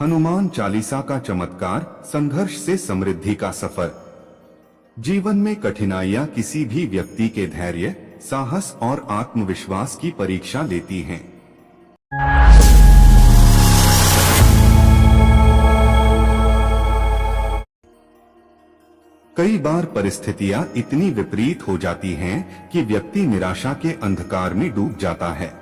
हनुमान चालीसा का चमत्कार, संघर्ष से समृद्धि का सफर। जीवन में कठिनाइयां किसी भी व्यक्ति के धैर्य, साहस और आत्मविश्वास की परीक्षा लेती हैं। कई बार परिस्थितियां इतनी विपरीत हो जाती हैं कि व्यक्ति निराशा के अंधकार में डूब जाता है।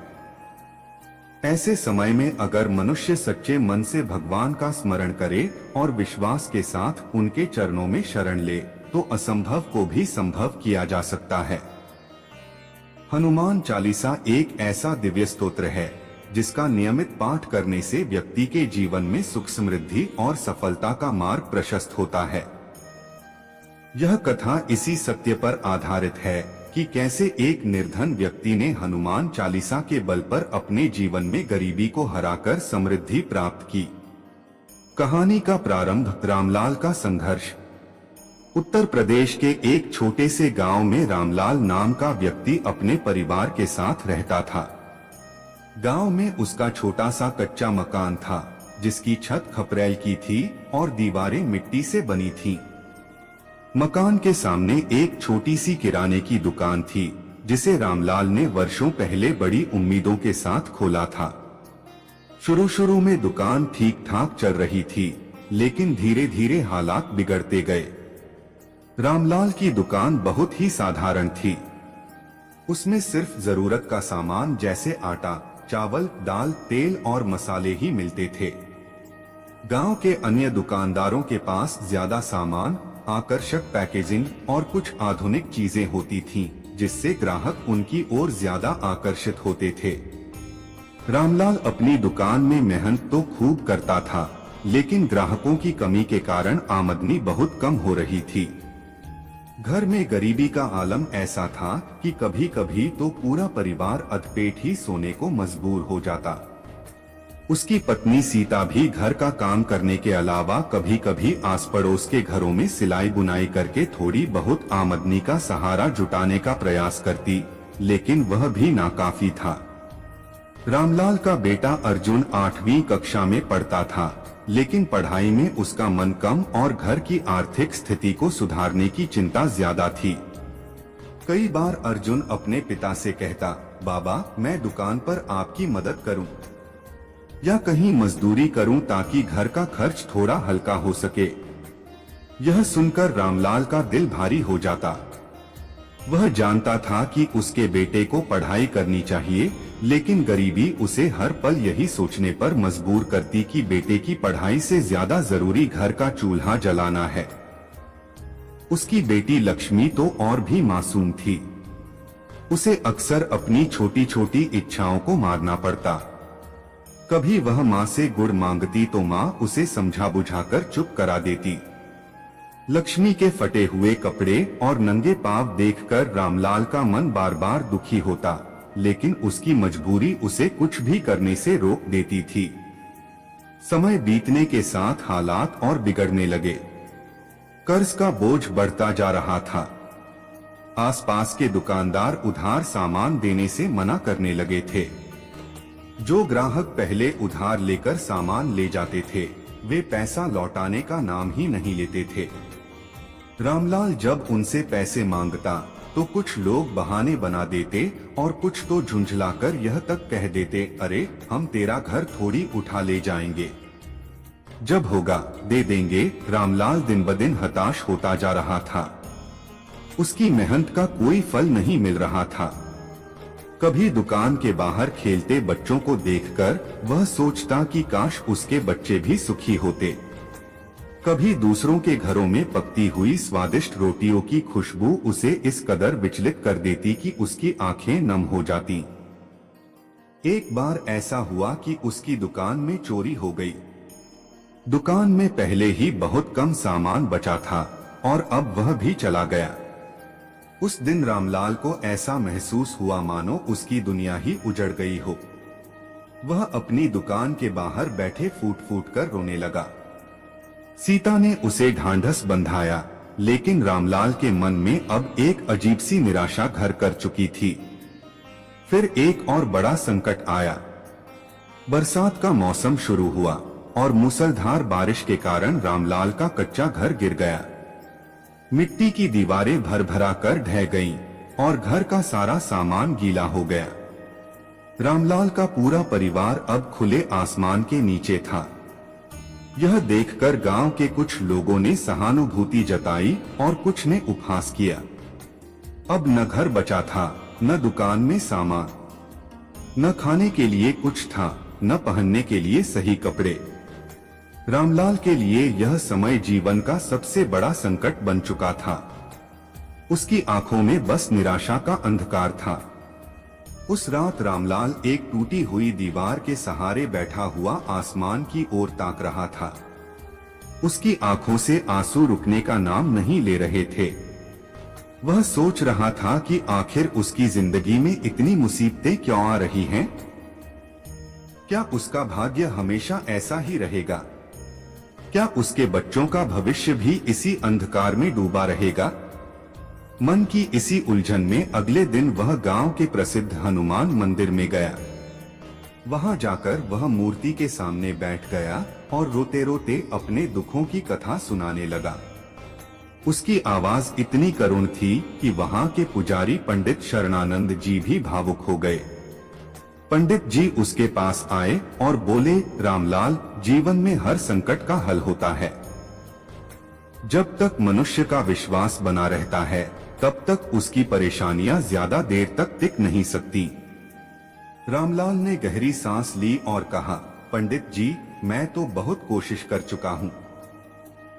ऐसे समय में अगर मनुष्य सच्चे मन से भगवान का स्मरण करे और विश्वास के साथ उनके चरणों में शरण ले, तो असंभव को भी संभव किया जा सकता है। हनुमान चालीसा एक ऐसा दिव्य स्तोत्र है जिसका नियमित पाठ करने से व्यक्ति के जीवन में सुख, समृद्धि और सफलता का मार्ग प्रशस्त होता है। यह कथा इसी सत्य पर आधारित है कि कैसे एक निर्धन व्यक्ति ने हनुमान चालीसा के बल पर अपने जीवन में गरीबी को हराकर समृद्धि प्राप्त की। कहानी का प्रारंभ, रामलाल का संघर्ष। उत्तर प्रदेश के एक छोटे से गांव में रामलाल नाम का व्यक्ति अपने परिवार के साथ रहता था। गांव में उसका छोटा सा कच्चा मकान था जिसकी छत खपरेल की थी और दीवारें मिट्टी से बनी थीं। मकान के सामने एक छोटी सी किराने की दुकान थी जिसे रामलाल ने वर्षों पहले बड़ी उम्मीदों के साथ खोला था। शुरू में दुकान ठीक ठाक चल रही थी, लेकिन धीरे धीरे हालात बिगड़ते गए। रामलाल की दुकान बहुत ही साधारण थी। उसमें सिर्फ जरूरत का सामान जैसे आटा, चावल, दाल, तेल और मसाले ही मिलते थे। गांव के अन्य दुकानदारों के पास ज्यादा सामान, आकर्षक पैकेजिंग और कुछ आधुनिक चीजें होती थीं, जिससे ग्राहक उनकी ओर ज्यादा आकर्षित होते थे। रामलाल अपनी दुकान में मेहनत तो खूब करता था, लेकिन ग्राहकों की कमी के कारण आमदनी बहुत कम हो रही थी। घर में गरीबी का आलम ऐसा था कि कभी कभी तो पूरा परिवार अधपेट ही सोने को मजबूर हो जाता। उसकी पत्नी सीता भी घर का काम करने के अलावा कभी कभी आस पड़ोस के घरों में सिलाई बुनाई करके थोड़ी बहुत आमदनी का सहारा जुटाने का प्रयास करती, लेकिन वह भी नाकाफी था। रामलाल का बेटा अर्जुन 8वीं कक्षा में पढ़ता था, लेकिन पढ़ाई में उसका मन कम और घर की आर्थिक स्थिति को सुधारने की चिंता ज्यादा थी। कई बार अर्जुन अपने पिता से कहता, बाबा, मैं दुकान पर आपकी मदद करूं या कहीं मजदूरी करूं ताकि घर का खर्च थोड़ा हल्का हो सके। यह सुनकर रामलाल का दिल भारी हो जाता। वह जानता था कि उसके बेटे को पढ़ाई करनी चाहिए, लेकिन गरीबी उसे हर पल यही सोचने पर मजबूर करती कि बेटे की पढ़ाई से ज्यादा जरूरी घर का चूल्हा जलाना है। उसकी बेटी लक्ष्मी तो और भी मासूम थी। उसे अक्सर अपनी छोटी छोटी इच्छाओं को मारना पड़ता। कभी वह माँ से गुड़ मांगती तो माँ उसे समझा बुझाकर चुप करा देती। लक्ष्मी के फटे हुए कपड़े और नंगे पांव देखकर रामलाल का मन बार बार दुखी होता, लेकिन उसकी मजबूरी उसे कुछ भी करने से रोक देती थी। समय बीतने के साथ हालात और बिगड़ने लगे। कर्ज का बोझ बढ़ता जा रहा था। आसपास के दुकानदार उधार सामान देने से मना करने लगे थे। जो ग्राहक पहले उधार लेकर सामान ले जाते थे, वे पैसा लौटाने का नाम ही नहीं लेते थे। रामलाल जब उनसे पैसे मांगता तो कुछ लोग बहाने बना देते और कुछ तो झुंझलाकर यह तक कह देते, अरे, हम तेरा घर थोड़ी उठा ले जाएंगे, जब होगा दे देंगे। रामलाल दिन ब दिन हताश होता जा रहा था। उसकी मेहनत का कोई फल नहीं मिल रहा था। कभी दुकान के बाहर खेलते बच्चों को देखकर वह सोचता कि काश उसके बच्चे भी सुखी होते। कभी दूसरों के घरों में पकती हुई स्वादिष्ट रोटियों की खुशबू उसे इस कदर विचलित कर देती कि उसकी आंखें नम हो जाती। एक बार ऐसा हुआ कि उसकी दुकान में चोरी हो गई। दुकान में पहले ही बहुत कम सामान बचा था और अब वह भी चला गया। उस दिन रामलाल को ऐसा महसूस हुआ मानो उसकी दुनिया ही उजड़ गई हो। वह अपनी दुकान के बाहर बैठे फूट फूट कर रोने लगा। सीता ने उसे ढांढस बंधाया, लेकिन रामलाल के मन में अब एक अजीब सी निराशा घर कर चुकी थी। फिर एक और बड़ा संकट आया। बरसात का मौसम शुरू हुआ। और मूसलाधार बारिश के कारण रामलाल का कच्चा घर गिर गया। मिट्टी की दीवारें भर-भरा कर ढह गईं और घर का सारा सामान गीला हो गया। रामलाल का पूरा परिवार अब खुले आसमान के नीचे था। यह देखकर गांव के कुछ लोगों ने सहानुभूति जताई और कुछ ने उपहास किया। अब न घर बचा था, न दुकान में सामान, न खाने के लिए कुछ था, न पहनने के लिए सही कपड़े। रामलाल के लिए यह समय जीवन का सबसे बड़ा संकट बन चुका था। उसकी आंखों में बस निराशा का अंधकार था। उस रात रामलाल एक टूटी हुई दीवार के सहारे बैठा हुआ आसमान की ओर ताक रहा था। उसकी आंखों से आंसू रुकने का नाम नहीं ले रहे थे। वह सोच रहा था कि आखिर उसकी जिंदगी में इतनी मुसीबतें क्यों आ रही हैं? क्या उसका भाग्य हमेशा ऐसा ही रहेगा? क्या उसके बच्चों का भविष्य भी इसी अंधकार में डूबा रहेगा? मन की इसी उलझन में अगले दिन वह गांव के प्रसिद्ध हनुमान मंदिर में गया। वहां जाकर वह मूर्ति के सामने बैठ गया और रोते रोते अपने दुखों की कथा सुनाने लगा। उसकी आवाज इतनी करुण थी कि वहां के पुजारी पंडित शरणानंद जी भी भावुक हो गए। पंडित जी उसके पास आए और बोले, रामलाल, जीवन में हर संकट का हल होता है। जब तक मनुष्य का विश्वास बना रहता है, तब तक उसकी परेशानियां ज्यादा देर तक टिक नहीं सकती। रामलाल ने गहरी सांस ली और कहा, पंडित जी, मैं तो बहुत कोशिश कर चुका हूँ,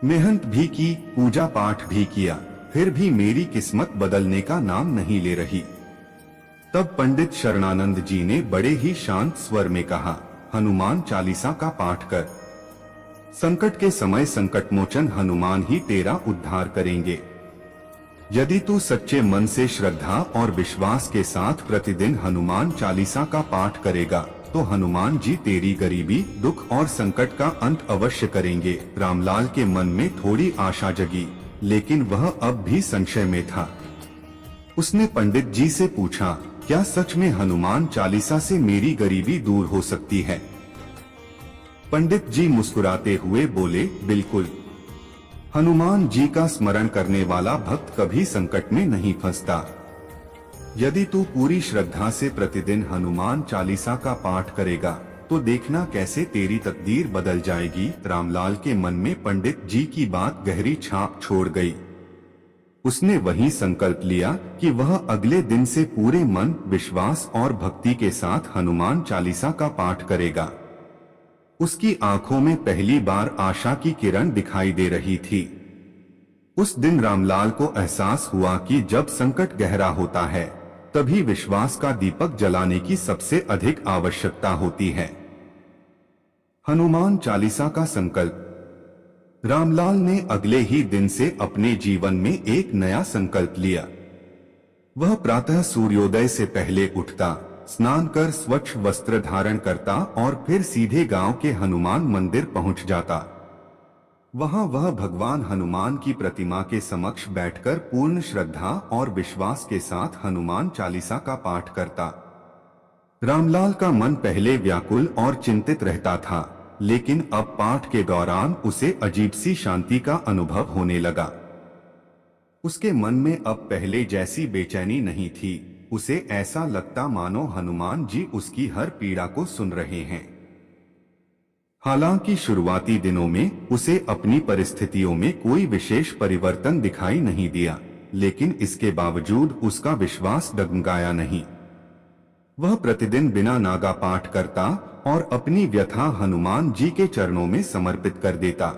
मेहनत भी की, पूजा पाठ भी किया, फिर भी मेरी किस्मत बदलने का नाम नहीं ले रही। तब पंडित शरणानंद जी ने बड़े ही शांत स्वर में कहा, हनुमान चालीसा का पाठ कर। संकट के समय संकटमोचन हनुमान ही तेरा उद्धार करेंगे। यदि तू सच्चे मन से श्रद्धा और विश्वास के साथ प्रतिदिन हनुमान चालीसा का पाठ करेगा तो हनुमान जी तेरी गरीबी, दुख और संकट का अंत अवश्य करेंगे। रामलाल के मन में थोड़ी आशा जगी, लेकिन वह अब भी संशय में था। उसने पंडित जी से पूछा, क्या सच में हनुमान चालीसा से मेरी गरीबी दूर हो सकती है? पंडित जी मुस्कुराते हुए बोले, बिल्कुल। हनुमान जी का स्मरण करने वाला भक्त कभी संकट में नहीं फंसता। यदि तू पूरी श्रद्धा से प्रतिदिन हनुमान चालीसा का पाठ करेगा तो देखना कैसे तेरी तकदीर बदल जाएगी। रामलाल के मन में पंडित जी की बात गहरी छाप छोड़ गई। उसने वही संकल्प लिया कि वह अगले दिन से पूरे मन, विश्वास और भक्ति के साथ हनुमान चालीसा का पाठ करेगा। उसकी आंखों में पहली बार आशा की किरण दिखाई दे रही थी। उस दिन रामलाल को एहसास हुआ कि जब संकट गहरा होता है, तभी विश्वास का दीपक जलाने की सबसे अधिक आवश्यकता होती है। हनुमान चालीसा का संकल्प। रामलाल ने अगले ही दिन से अपने जीवन में एक नया संकल्प लिया। वह प्रातः सूर्योदय से पहले उठता, स्नान कर स्वच्छ वस्त्र धारण करता और फिर सीधे गांव के हनुमान मंदिर पहुंच जाता। वहां वह भगवान हनुमान की प्रतिमा के समक्ष बैठकर पूर्ण श्रद्धा और विश्वास के साथ हनुमान चालीसा का पाठ करता। रामलाल का मन पहले व्याकुल और चिंतित रहता था, लेकिन अब पाठ के दौरान उसे अजीब सी शांति का अनुभव होने लगा। उसके मन में अब पहले जैसी बेचैनी नहीं थी। उसे ऐसा लगता मानो हनुमान जी उसकी हर पीड़ा को सुन रहे हैं। हालांकि शुरुआती दिनों में उसे अपनी परिस्थितियों में कोई विशेष परिवर्तन दिखाई नहीं दिया, लेकिन इसके बावजूद उसका विश्वास डगमगाया नहीं। वह प्रतिदिन बिना नागा पाठ करता और अपनी व्यथा हनुमान जी के चरणों में समर्पित कर देता।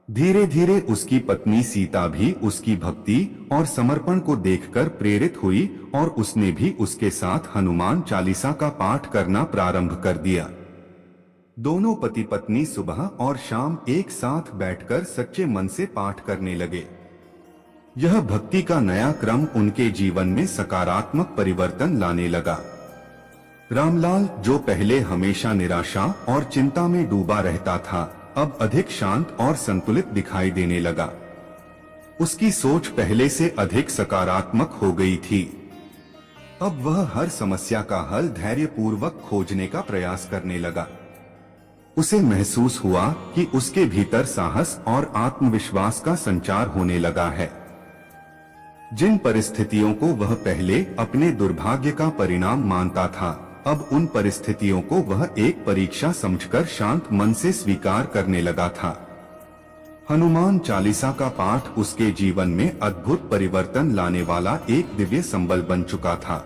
धीरे धीरे उसकी पत्नी सीता भी उसकी भक्ति और समर्पण को देखकर प्रेरित हुई और उसने भी उसके साथ हनुमान चालीसा का पाठ करना प्रारंभ कर दिया। दोनों पति पत्नी सुबह और शाम एक साथ बैठकर सच्चे मन से पाठ करने लगे। यह भक्ति का नया क्रम उनके जीवन में सकारात्मक परिवर्तन लाने लगा। रामलाल, जो पहले हमेशा निराशा और चिंता में डूबा रहता था, अब अधिक शांत और संतुलित दिखाई देने लगा। उसकी सोच पहले से अधिक सकारात्मक हो गई थी। अब वह हर समस्या का हल धैर्यपूर्वक खोजने का प्रयास करने लगा। उसे महसूस हुआ कि उसके भीतर साहस और आत्मविश्वास का संचार होने लगा है। जिन परिस्थितियों को वह पहले अपने दुर्भाग्य का परिणाम मानता था, अब उन परिस्थितियों को वह एक परीक्षा समझकर शांत मन से स्वीकार करने लगा था। हनुमान चालीसा का पाठ उसके जीवन में अद्भुत परिवर्तन लाने वाला एक दिव्य संबल बन चुका था।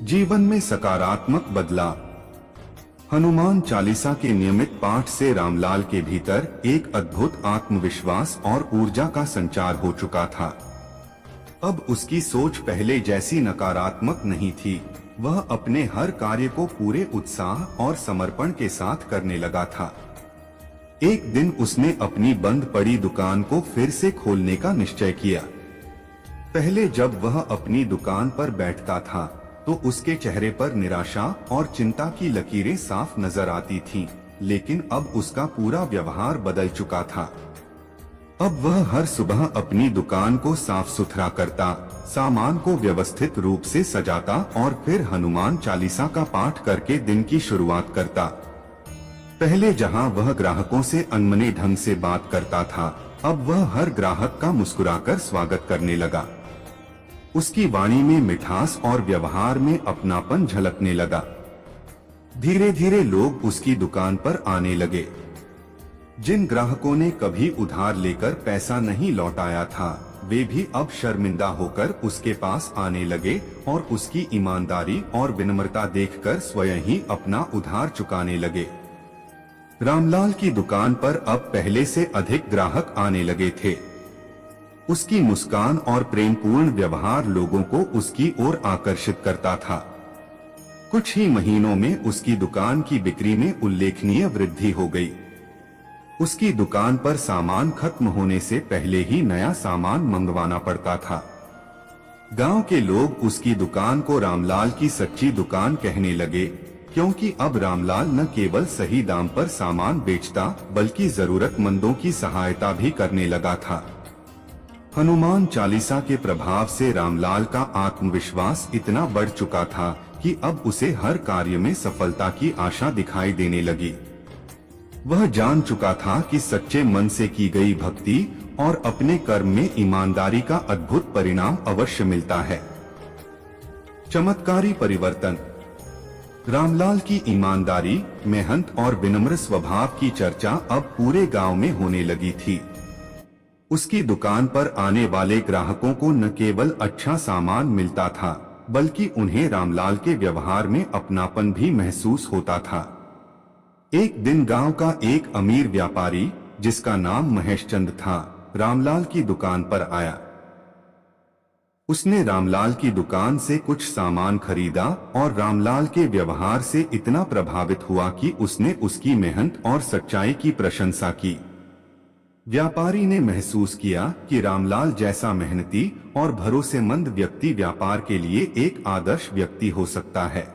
जीवन में सकारात्मक बदलाव। हनुमान चालीसा के नियमित पाठ से रामलाल के भीतर एक अद्भुत आत्मविश्वास और ऊर्जा का संचार हो चुका था। अब उसकी सोच पहले जैसी नकारात्मक नहीं थी। वह अपने हर कार्य को पूरे उत्साह और समर्पण के साथ करने लगा था। एक दिन उसने अपनी बंद पड़ी दुकान को फिर से खोलने का निश्चय किया। पहले जब वह अपनी दुकान पर बैठता था तो उसके चेहरे पर निराशा और चिंता की लकीरें साफ नजर आती थीं, लेकिन अब उसका पूरा व्यवहार बदल चुका था। अब वह हर सुबह अपनी दुकान को साफ सुथरा करता, सामान को व्यवस्थित रूप से सजाता और फिर हनुमान चालीसा का पाठ करके दिन की शुरुआत करता। पहले जहां वह ग्राहकों से अनमने ढंग से बात करता था, अब वह हर ग्राहक का मुस्कुराकर स्वागत करने लगा। उसकी वाणी में मिठास और व्यवहार में अपनापन झलकने लगा। धीरे धीरे लोग उसकी दुकान पर आने लगे। जिन ग्राहकों ने कभी उधार लेकर पैसा नहीं लौटाया था, वे भी अब शर्मिंदा होकर उसके पास आने लगे और उसकी ईमानदारी और विनम्रता देखकर स्वयं ही अपना उधार चुकाने लगे। रामलाल की दुकान पर अब पहले से अधिक ग्राहक आने लगे थे। उसकी मुस्कान और प्रेमपूर्ण व्यवहार लोगों को उसकी ओर आकर्षित करता था। कुछ ही महीनों में उसकी दुकान की बिक्री में उल्लेखनीय वृद्धि हो गई। उसकी दुकान पर सामान खत्म होने से पहले ही नया सामान मंगवाना पड़ता था। गांव के लोग उसकी दुकान को रामलाल की सच्ची दुकान कहने लगे, क्योंकि अब रामलाल न केवल सही दाम पर सामान बेचता बल्कि जरूरतमंदों की सहायता भी करने लगा था। हनुमान चालीसा के प्रभाव से रामलाल का आत्मविश्वास इतना बढ़ चुका था कि अब उसे हर कार्य में सफलता की आशा दिखाई देने लगी। वह जान चुका था कि सच्चे मन से की गई भक्ति और अपने कर्म में ईमानदारी का अद्भुत परिणाम अवश्य मिलता है। चमत्कारी परिवर्तन। रामलाल की ईमानदारी, मेहनत और विनम्र स्वभाव की चर्चा अब पूरे गांव में होने लगी थी। उसकी दुकान पर आने वाले ग्राहकों को न केवल अच्छा सामान मिलता था, बल्कि उन्हें रामलाल के व्यवहार में अपनापन भी महसूस होता था। एक दिन गांव का एक अमीर व्यापारी, जिसका नाम महेशचंद था, रामलाल की दुकान पर आया। उसने रामलाल की दुकान से कुछ सामान खरीदा और रामलाल के व्यवहार से इतना प्रभावित हुआ कि उसने उसकी मेहनत और सच्चाई की प्रशंसा की। व्यापारी ने महसूस किया कि रामलाल जैसा मेहनती और भरोसेमंद व्यक्ति व्यापार के लिए एक आदर्श व्यक्ति हो सकता है।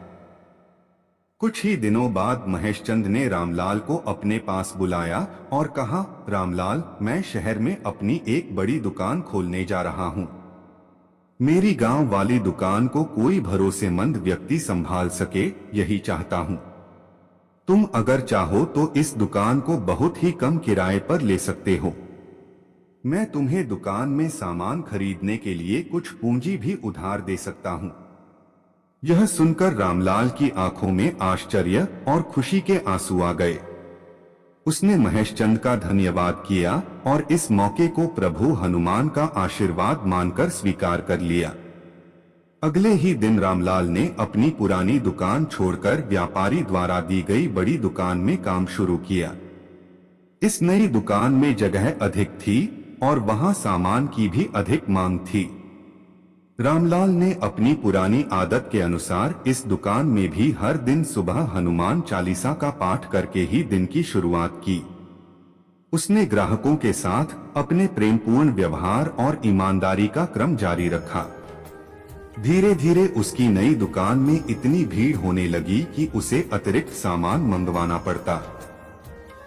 कुछ ही दिनों बाद महेशचंद ने रामलाल को अपने पास बुलाया और कहा, रामलाल, मैं शहर में अपनी एक बड़ी दुकान खोलने जा रहा हूँ। मेरी गांव वाली दुकान को कोई भरोसेमंद व्यक्ति संभाल सके, यही चाहता हूँ। तुम अगर चाहो तो इस दुकान को बहुत ही कम किराए पर ले सकते हो। मैं तुम्हें दुकान में सामान खरीदने के लिए कुछ पूंजी भी उधार दे सकता हूँ। यह सुनकर रामलाल की आंखों में आश्चर्य और खुशी के आंसू आ गए। उसने महेशचंद का धन्यवाद किया और इस मौके को प्रभु हनुमान का आशीर्वाद मानकर स्वीकार कर लिया। अगले ही दिन रामलाल ने अपनी पुरानी दुकान छोड़कर व्यापारी द्वारा दी गई बड़ी दुकान में काम शुरू किया। इस नई दुकान में जगह अधिक थी और वहां सामान की भी अधिक मांग थी। रामलाल ने अपनी पुरानी आदत के अनुसार इस दुकान में भी हर दिन सुबह हनुमान चालीसा का पाठ करके ही दिन की शुरुआत की। उसने ग्राहकों के साथ अपने प्रेमपूर्ण व्यवहार और ईमानदारी का क्रम जारी रखा। धीरे धीरे उसकी नई दुकान में इतनी भीड़ होने लगी कि उसे अतिरिक्त सामान मंगवाना पड़ता।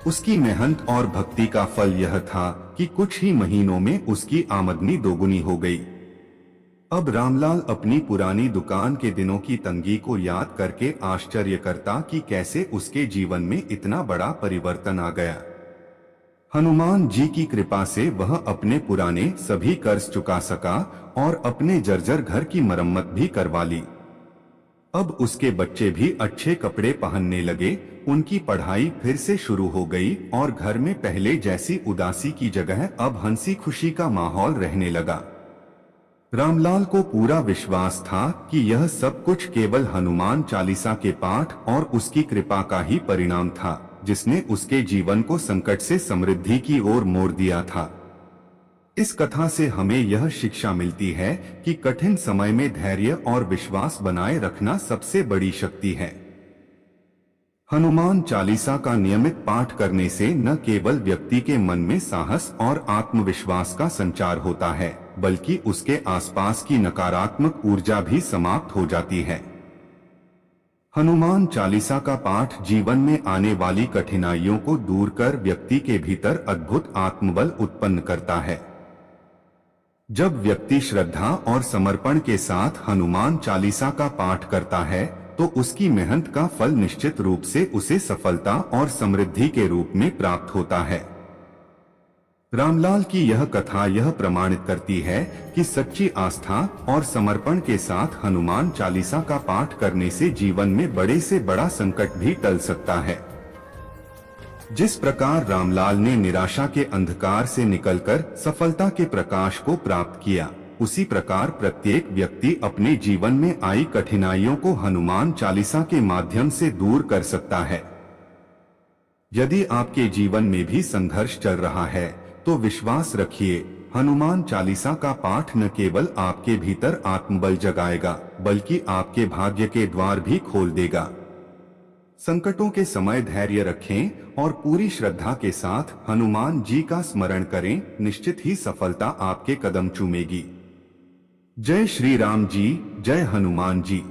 उसकी मेहनत और भक्ति का फल यह था कि कुछ ही महीनों में उसकी आमदनी दोगुनी हो गई। अब रामलाल अपनी पुरानी दुकान के दिनों की तंगी को याद करके आश्चर्य करता कि कैसे उसके जीवन में इतना बड़ा परिवर्तन आ गया। हनुमान जी की कृपा से वह अपने पुराने सभी कर्ज चुका सका और अपने जर्जर घर की मरम्मत भी करवा ली। अब उसके बच्चे भी अच्छे कपड़े पहनने लगे, उनकी पढ़ाई फिर से शुरू हो गई और घर में पहले जैसी उदासी की जगह अब हंसी खुशी का माहौल रहने लगा। रामलाल को पूरा विश्वास था कि यह सब कुछ केवल हनुमान चालीसा के पाठ और उसकी कृपा का ही परिणाम था, जिसने उसके जीवन को संकट से समृद्धि की ओर मोड़ दिया था। इस कथा से हमें यह शिक्षा मिलती है कि कठिन समय में धैर्य और विश्वास बनाए रखना सबसे बड़ी शक्ति है। हनुमान चालीसा का नियमित पाठ करने से न केवल व्यक्ति के मन में साहस और आत्मविश्वास का संचार होता है, बल्कि उसके आसपास की नकारात्मक ऊर्जा भी समाप्त हो जाती है। हनुमान चालीसा का पाठ जीवन में आने वाली कठिनाइयों को दूर कर व्यक्ति के भीतर अद्भुत आत्मबल उत्पन्न करता है। जब व्यक्ति श्रद्धा और समर्पण के साथ हनुमान चालीसा का पाठ करता है तो उसकी मेहनत का फल निश्चित रूप से उसे सफलता और समृद्धि के रूप में प्राप्त होता है। रामलाल की यह कथा यह प्रमाणित करती है कि सच्ची आस्था और समर्पण के साथ हनुमान चालीसा का पाठ करने से जीवन में बड़े से बड़ा संकट भी टल सकता है। जिस प्रकार रामलाल ने निराशा के अंधकार से निकलकर सफलता के प्रकाश को प्राप्त किया, उसी प्रकार प्रत्येक व्यक्ति अपने जीवन में आई कठिनाइयों को हनुमान चालीसा के माध्यम से दूर कर सकता है। यदि आपके जीवन में भी संघर्ष चल रहा है तो विश्वास रखिए, हनुमान चालीसा का पाठ न केवल आपके भीतर आत्मबल जगाएगा बल्कि आपके भाग्य के द्वार भी खोल देगा। संकटों के समय धैर्य रखें और पूरी श्रद्धा के साथ हनुमान जी का स्मरण करें, निश्चित ही सफलता आपके कदम चूमेगी। जय श्री राम जी, जय हनुमान जी।